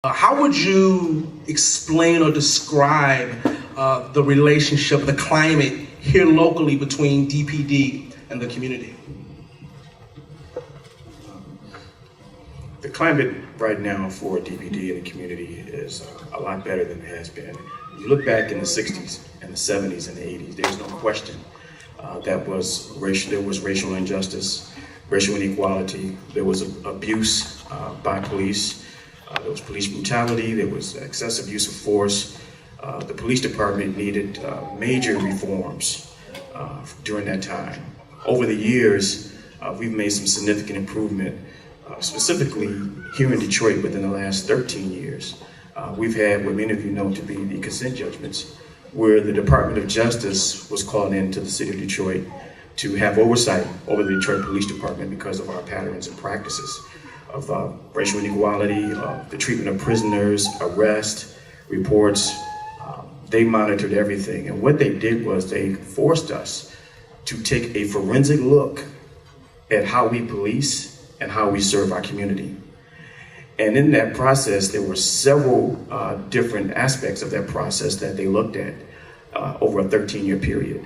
How would you explain or describe the relationship, the climate here locally between DPD and the community? The climate right now for DPD in the community is a lot better than it has been. You look back in the 60s and the 70s and the 80s, there's no question there was racial injustice, racial inequality, there was abuse by police, there was police brutality, there was excessive use of force. The police department needed major reforms during that time. Over the years, we've made some significant improvement, specifically here in Detroit within the last 13 years. We've had what many of you know to be the consent judgments, where the Department of Justice was called into the city of Detroit to have oversight over the Detroit Police Department because of our patterns and practices of racial inequality, the treatment of prisoners, arrest, reports. They monitored everything. And what they did was they forced us to take a forensic look at how we police and how we serve our community. And in that process, there were several different aspects of that process that they looked at over a 13-year period.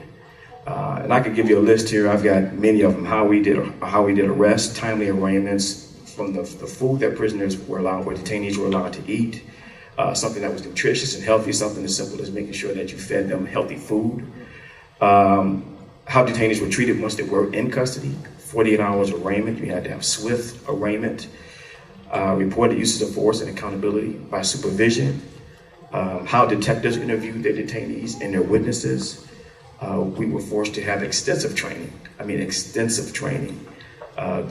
And I could give you a list here. I've got many of them. How we did arrests, timely arraignments, from the food that prisoners were allowed, where detainees were allowed to eat, something that was nutritious and healthy, something as simple as making sure that you fed them healthy food. How detainees were treated once they were in custody, 48 hours arraignment. You had to have swift arraignment. Reported uses of force and accountability by supervision. How detectives interviewed their detainees and their witnesses. We were forced to have extensive training. The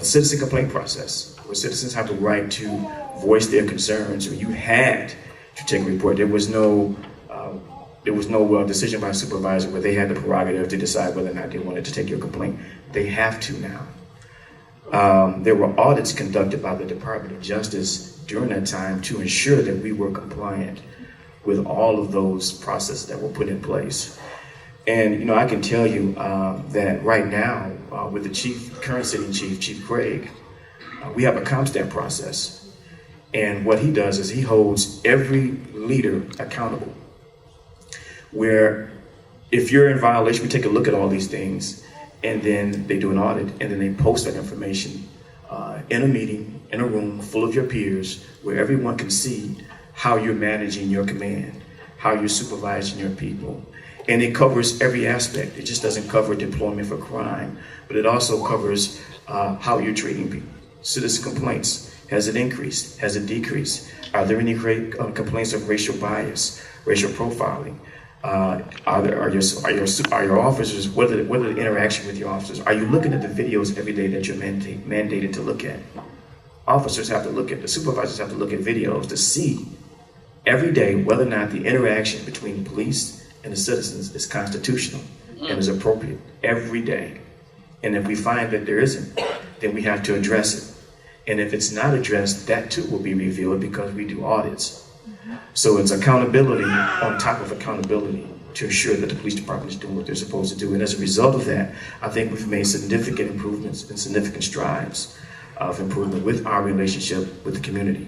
citizen complaint process, where citizens have the right to voice their concerns, or you had to take a report. There was no decision by a supervisor where they had the prerogative to decide whether or not they wanted to take your complaint. They have to now. There were audits conducted by the Department of Justice during that time to ensure that we were compliant with all of those processes that were put in place. And I can tell you that right now, with the current sitting chief, Chief Craig, we have a comp stamp process. And what he does is he holds every leader accountable. Where if you're in violation, we take a look at all these things, and then they do an audit, and then they post that information in a meeting, in a room full of your peers, where everyone can see how you're managing your command, how you're supervising your people. And it covers every aspect. It just doesn't cover deployment for crime, but it also covers how you're treating people. Citizen complaints, has it increased? Has it decreased? Are there any complaints of racial bias, racial profiling? Are your officers, what are the interaction with your officers? Are you looking at the videos every day that you're mandated to look at? Officers have to look at, the supervisors have to look at videos to see every day whether or not the interaction between the police and the citizens is constitutional and is appropriate every day. And if we find that there isn't, then we have to address it. And if it's not addressed, that too will be revealed because we do audits. So it's accountability on top of accountability to ensure that the police department is doing what they're supposed to do. And as a result of that, I think we've made significant improvements and significant strides of improvement with our relationship with the community.